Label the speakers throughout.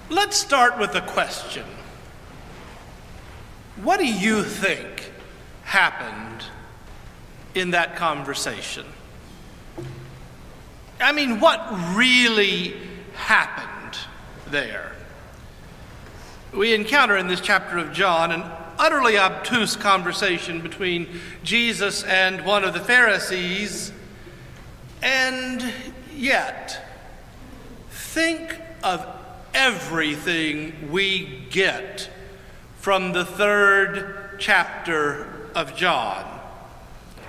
Speaker 1: Let's start with a question. What do you think happened in that conversation? I mean, what really happened there? We encounter in this chapter of John an utterly obtuse conversation between Jesus and one of the Pharisees, and yet, think of everything we get from the 3rd chapter of John.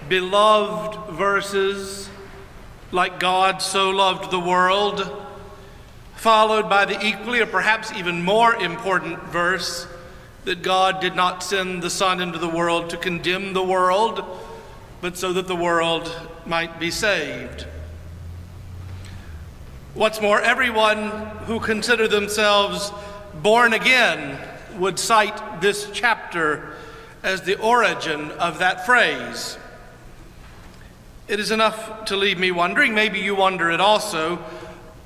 Speaker 1: Beloved verses like God so loved the world, followed by the equally or perhaps even more important verse that God did not send the Son into the world to condemn the world, but so that the world might be saved. What's more, everyone who consider themselves born again would cite this chapter as the origin of that phrase. It is enough to leave me wondering, maybe you wonder it also,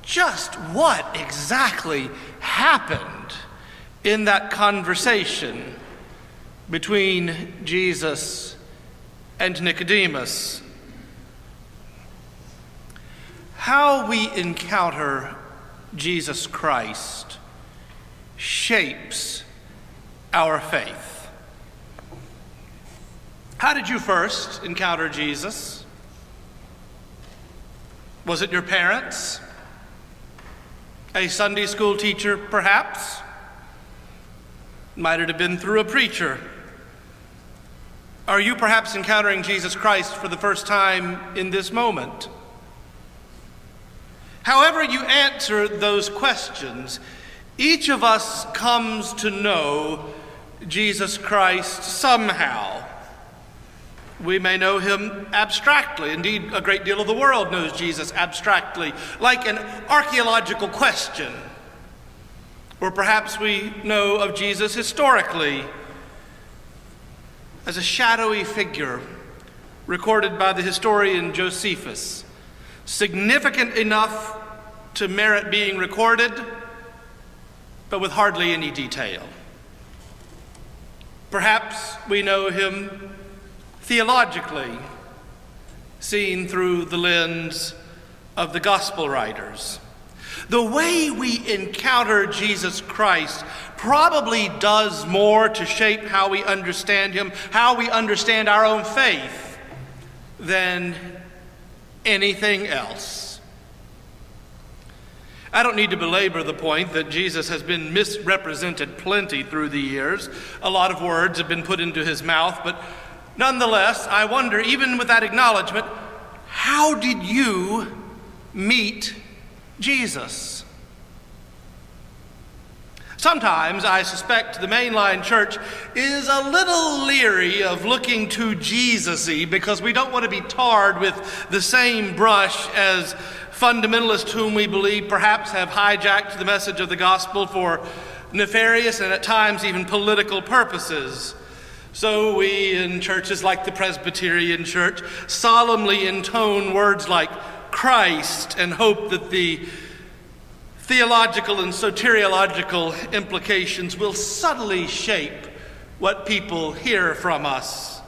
Speaker 1: just what exactly happened in that conversation between Jesus and Nicodemus. How we encounter Jesus Christ shapes our faith. How did you first encounter Jesus? Was it your parents? A Sunday school teacher, perhaps? Might it have been through a preacher? Are you perhaps encountering Jesus Christ for the first time in this moment? However you answer those questions, each of us comes to know Jesus Christ somehow. We may know him abstractly. Indeed, a great deal of the world knows Jesus abstractly, like an archaeological question. Or perhaps we know of Jesus historically as a shadowy figure recorded by the historian Josephus, significant enough to merit being recorded, but with hardly any detail. Perhaps we know him theologically, seen through the lens of the gospel writers. The way we encounter Jesus Christ probably does more to shape how we understand him, how we understand our own faith, than anything else. I don't need to belabor the point that Jesus has been misrepresented plenty through the years. A lot of words have been put into his mouth, but nonetheless, I wonder, even with that acknowledgement, how did you meet Jesus? Sometimes I suspect the mainline church is a little leery of looking too Jesus-y because we don't want to be tarred with the same brush as fundamentalists whom we believe perhaps have hijacked the message of the gospel for nefarious and at times even political purposes. So we in churches like the Presbyterian Church solemnly intone words like Christ and hope that the theological and soteriological implications will subtly shape what people hear from us.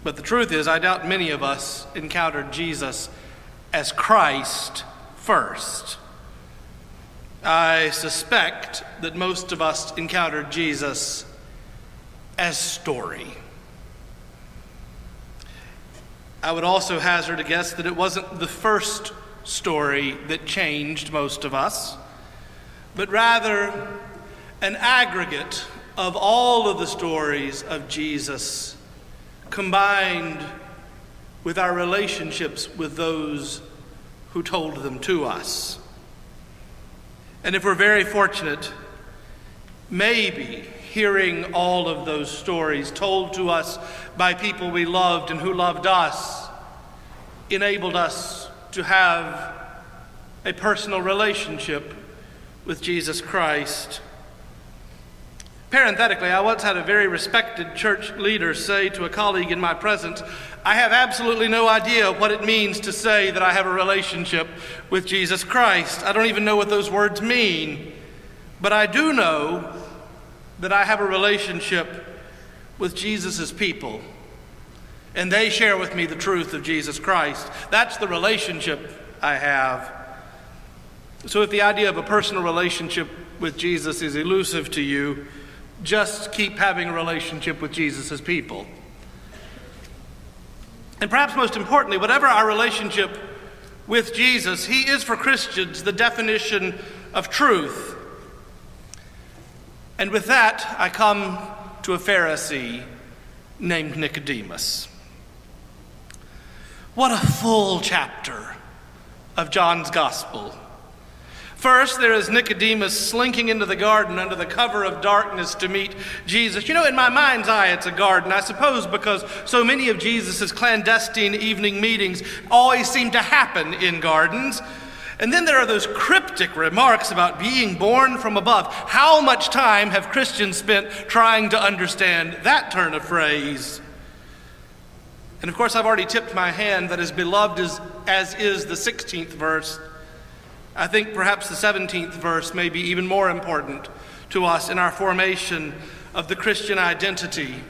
Speaker 1: But the truth is, I doubt many of us encountered Jesus as Christ first. I suspect that most of us encountered Jesus as story. I would also hazard a guess that it wasn't the first story that changed most of us, but rather an aggregate of all of the stories of Jesus combined with our relationships with those who told them to us. And if we're very fortunate, maybe hearing all of those stories told to us by people we loved and who loved us enabled us to have a personal relationship with Jesus Christ. Parenthetically, I once had a very respected church leader say to a colleague in my presence, "I have absolutely no idea what it means to say that I have a relationship with Jesus Christ. I don't even know what those words mean. But I do know that I have a relationship with Jesus' people, and they share with me the truth of Jesus Christ. That's the relationship I have." So if the idea of a personal relationship with Jesus is elusive to you, just keep having a relationship with Jesus' people. And perhaps most importantly, whatever our relationship with Jesus, he is for Christians the definition of truth. And with that, I come to a Pharisee named Nicodemus. What a full chapter of John's Gospel. First, there is Nicodemus slinking into the garden under the cover of darkness to meet Jesus. You know, in my mind's eye, it's a garden, I suppose, because so many of Jesus' clandestine evening meetings always seem to happen in gardens. And then there are those cryptic remarks about being born from above. How much time have Christians spent trying to understand that turn of phrase? And of course, I've already tipped my hand that as beloved as is the 16th verse, I think perhaps the 17th verse may be even more important to us in our formation of the Christian identity,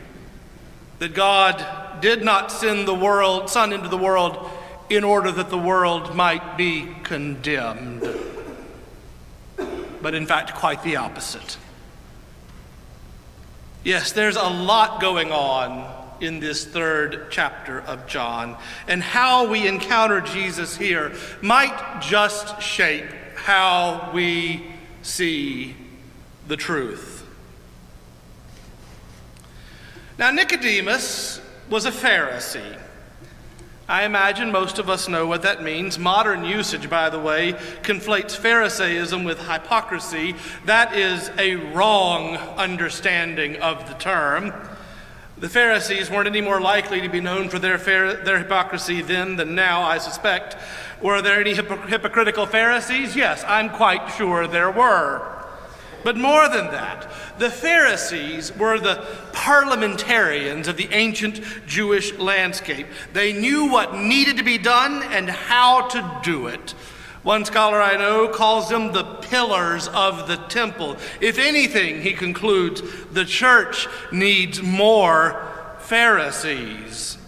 Speaker 1: that God did not send the Son into the world in order that the world might be condemned, but in fact quite the opposite. Yes, there's a lot going on in this third chapter of John, and how we encounter Jesus here might just shape how we see the truth. Now, Nicodemus was a Pharisee. I imagine most of us know what that means. Modern usage, by the way, conflates Pharisaism with hypocrisy. That is a wrong understanding of the term. The Pharisees weren't any more likely to be known for their hypocrisy then than now, I suspect. Were there any hypocritical Pharisees? Yes, I'm quite sure there were. But more than that, the Pharisees were the parliamentarians of the ancient Jewish landscape. They knew what needed to be done and how to do it. One scholar I know calls them the pillars of the temple. If anything, he concludes, the church needs more Pharisees.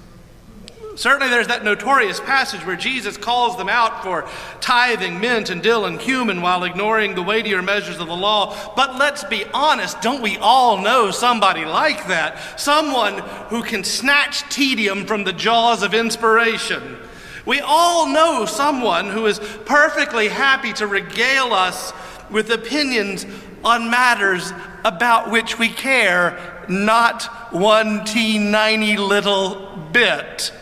Speaker 1: Certainly there's that notorious passage where Jesus calls them out for tithing mint and dill and cumin while ignoring the weightier measures of the law. But let's be honest, don't we all know somebody like that? Someone who can snatch tedium from the jaws of inspiration. We all know someone who is perfectly happy to regale us with opinions on matters about which we care not one teeny little bit.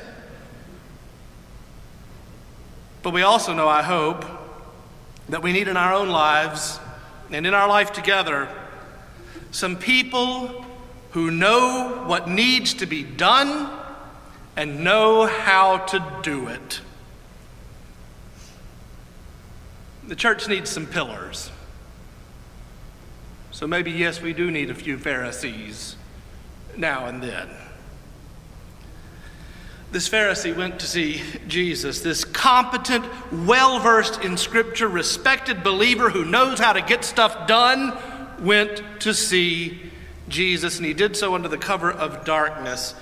Speaker 1: But we also know, I hope, that we need in our own lives and in our life together some people who know what needs to be done and know how to do it. The church needs some pillars. So maybe, yes, we do need a few Pharisees now and then. This Pharisee went to see Jesus, this competent, well-versed in Scripture, respected believer who knows how to get stuff done, went to see Jesus, and he did so under the cover of darkness.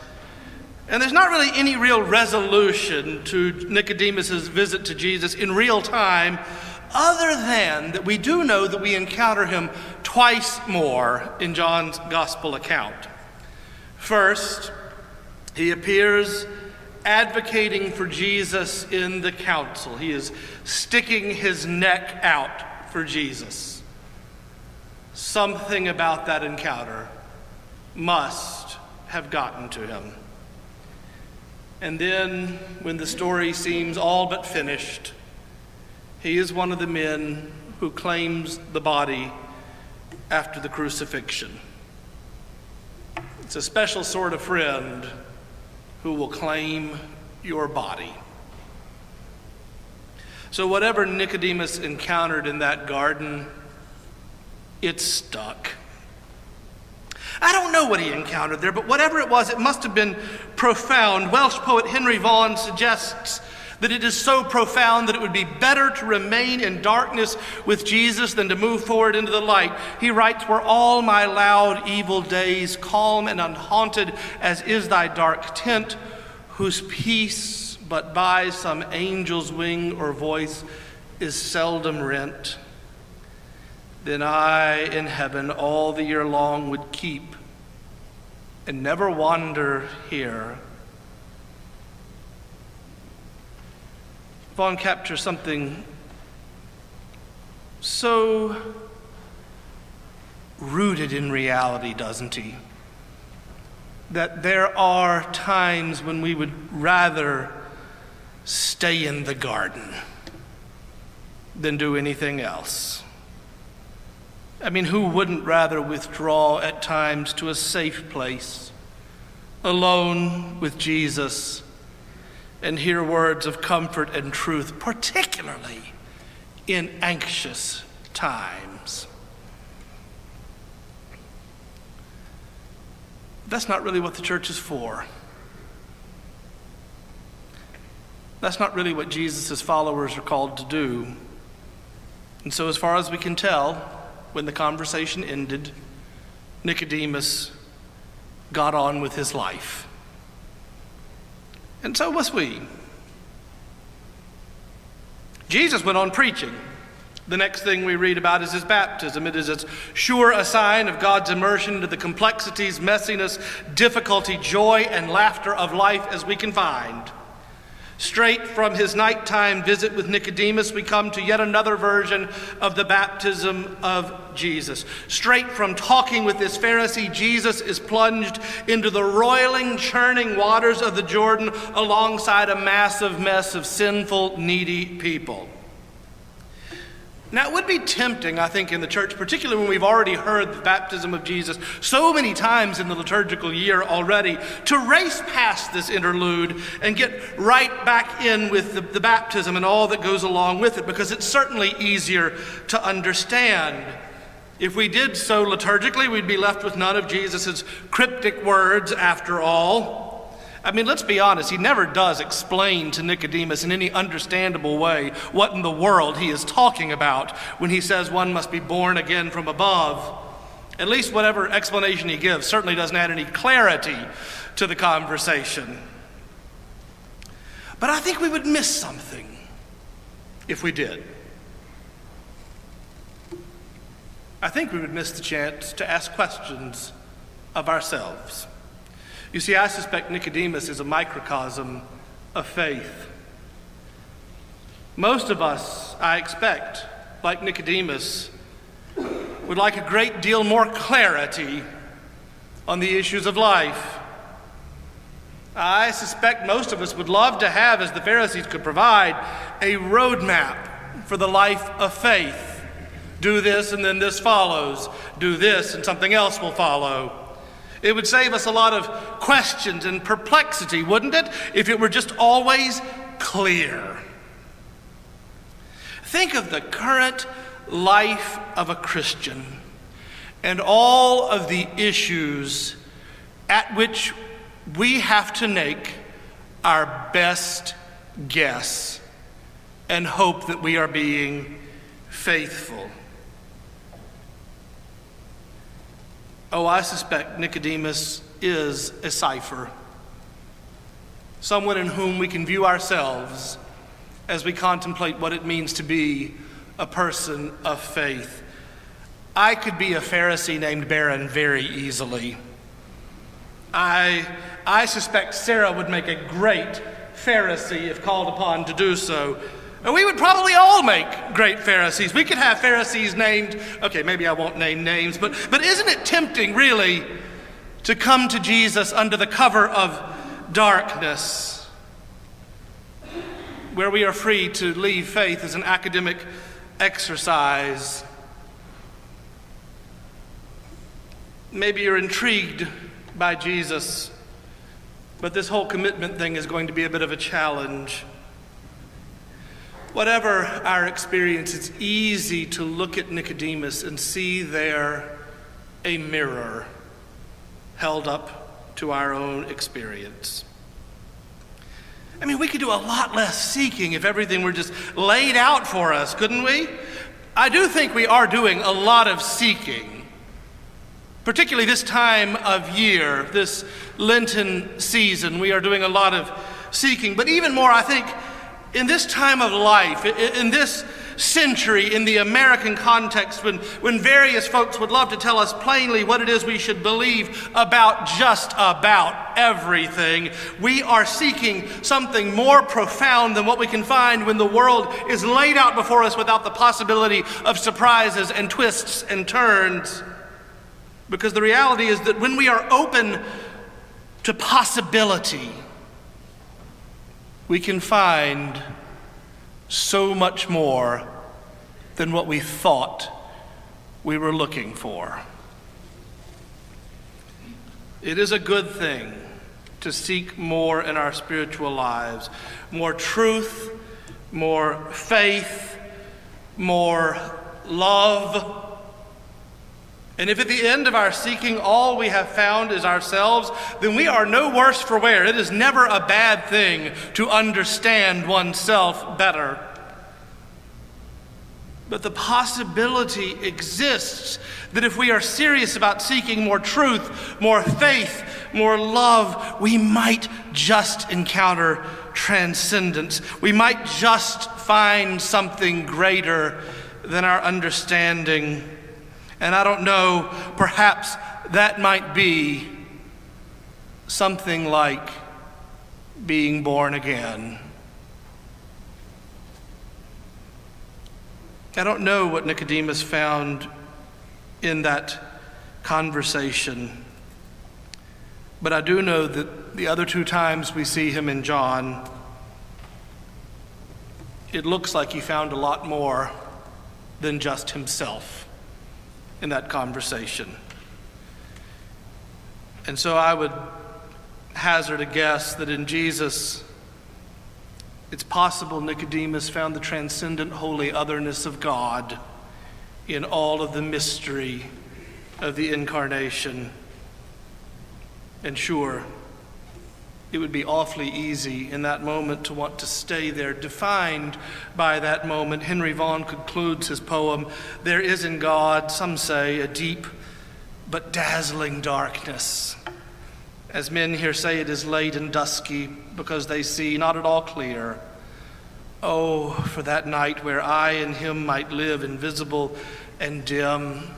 Speaker 1: And there's not really any real resolution to Nicodemus' visit to Jesus in real time, other than that we do know that we encounter him twice more in John's gospel account. First, he appears advocating for Jesus in the council. He is sticking his neck out for Jesus. Something about that encounter must have gotten to him. And then, when the story seems all but finished, he is one of the men who claims the body after the crucifixion. It's a special sort of friend who will claim your body. So whatever Nicodemus encountered in that garden, it stuck. I don't know what he encountered there, but whatever it was, it must have been profound. Welsh poet Henry Vaughan suggests that it is so profound that it would be better to remain in darkness with Jesus than to move forward into the light. He writes, "Were all my loud evil days calm and unhaunted as is thy dark tent, whose peace but by some angel's wing or voice is seldom rent, then I in heaven all the year long would keep and never wander here." Vaughan captures something so rooted in reality, doesn't he? That there are times when we would rather stay in the garden than do anything else. I mean, who wouldn't rather withdraw at times to a safe place, alone with Jesus, and hear words of comfort and truth, particularly in anxious times? That's not really what the church is for. That's not really what Jesus' followers are called to do. And so as far as we can tell, when the conversation ended, Nicodemus got on with his life. And so must we. Jesus went on preaching. The next thing we read about is his baptism. It is as sure a sign of God's immersion into the complexities, messiness, difficulty, joy, and laughter of life as we can find. Straight from his nighttime visit with Nicodemus, we come to yet another version of the baptism of Jesus. Straight from talking with this Pharisee, Jesus is plunged into the roiling, churning waters of the Jordan alongside a massive mess of sinful, needy people. Now, it would be tempting, I think, in the church, particularly when we've already heard the baptism of Jesus so many times in the liturgical year already, to race past this interlude and get right back in with the baptism and all that goes along with it, because it's certainly easier to understand. If we did so liturgically, we'd be left with none of Jesus' cryptic words after all. I mean, let's be honest, he never does explain to Nicodemus in any understandable way what in the world he is talking about when he says one must be born again from above. At least whatever explanation he gives certainly doesn't add any clarity to the conversation. But I think we would miss something if we did. I think we would miss the chance to ask questions of ourselves. You see, I suspect Nicodemus is a microcosm of faith. Most of us, I expect, like Nicodemus, would like a great deal more clarity on the issues of life. I suspect most of us would love to have, as the Pharisees could provide, a roadmap for the life of faith. Do this and then this follows. Do this and something else will follow. It would save us a lot of questions and perplexity, wouldn't it, if it were just always clear? Think of the current life of a Christian and all of the issues at which we have to make our best guess and hope that we are being faithful. Oh, I suspect Nicodemus is a cipher, someone in whom we can view ourselves as we contemplate what it means to be a person of faith. I could be a Pharisee named Baron very easily. I suspect Sarah would make a great Pharisee if called upon to do so. And we would probably all make great Pharisees. We could have Pharisees named, okay, maybe I won't name names, but isn't it tempting, really, to come to Jesus under the cover of darkness, where we are free to leave faith as an academic exercise? Maybe you're intrigued by Jesus, but this whole commitment thing is going to be a bit of a challenge. Whatever our experience, it's easy to look at Nicodemus and see there a mirror. held up to our own experience. I mean, we could do a lot less seeking if everything were just laid out for us, couldn't we? I do think we are doing a lot of seeking, particularly this time of year, this Lenten season. We are doing a lot of seeking, but even more, I think, in this time of life, in this century, in the American context, when various folks would love to tell us plainly what it is we should believe about just about everything, we are seeking something more profound than what we can find when the world is laid out before us without the possibility of surprises and twists and turns. Because the reality is that when we are open to possibility, we can find so much more than what we thought we were looking for. It is a good thing to seek more in our spiritual lives, more truth, more faith, more love. And if at the end of our seeking all we have found is ourselves, then we are no worse for wear. It is never a bad thing to understand oneself better. But the possibility exists that if we are serious about seeking more truth, more faith, more love, we might just encounter transcendence. We might just find something greater than our understanding. And I don't know, perhaps that might be something like being born again. I don't know what Nicodemus found in that conversation, but I do know that the other two times we see him in John, it looks like he found a lot more than just himself in that conversation. And so I would hazard a guess that in Jesus, it's possible Nicodemus found the transcendent holy otherness of God in all of the mystery of the incarnation. And sure, it would be awfully easy in that moment to want to stay there, defined by that moment. Henry Vaughan concludes his poem, "There is in God, some say, a deep but dazzling darkness. As men here say it is late and dusky because they see not at all clear. Oh, for that night where I and him might live invisible and dim."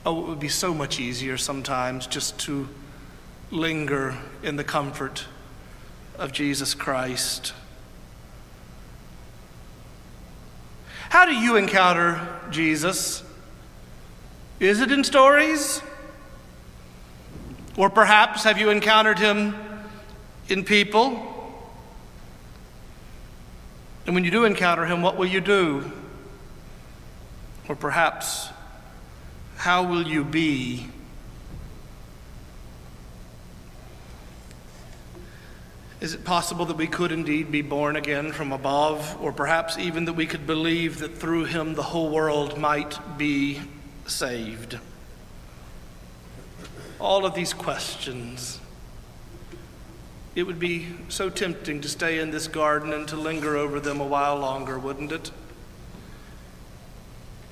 Speaker 1: Oh, it would be so much easier sometimes just to linger in the comfort of Jesus Christ. How do you encounter Jesus? Is it in stories? Or perhaps have you encountered him in people? And when you do encounter him, what will you do? Or perhaps, how will you be? Is it possible that we could indeed be born again from above, or perhaps even that we could believe that through him the whole world might be saved? All of these questions. It would be so tempting to stay in this garden and to linger over them a while longer, wouldn't it?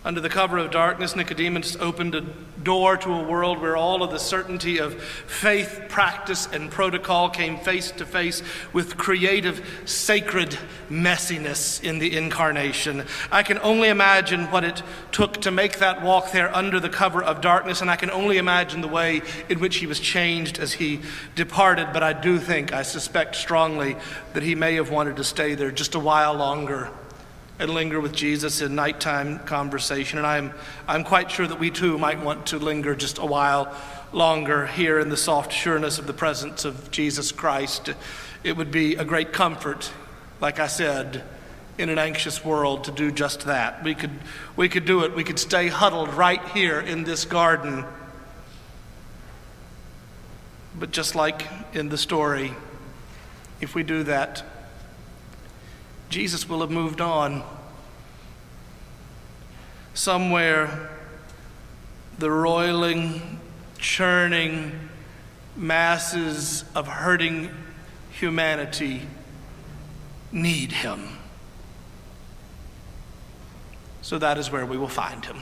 Speaker 1: Under the cover of darkness, Nicodemus opened a door to a world where all of the certainty of faith, practice, and protocol came face to face with creative, sacred messiness in the incarnation. I can only imagine what it took to make that walk there under the cover of darkness, and I can only imagine the way in which he was changed as he departed. But I suspect strongly that he may have wanted to stay there just a while longer and linger with Jesus in nighttime conversation. And I'm quite sure that we too might want to linger just a while longer here in the soft sureness of the presence of Jesus Christ. It would be a great comfort, like I said, in an anxious world to do just that. We could do it. We could stay huddled right here in this garden. But just like in the story, if we do that, Jesus will have moved on. Somewhere, the roiling churning masses of hurting humanity need him. So that is where we will find him.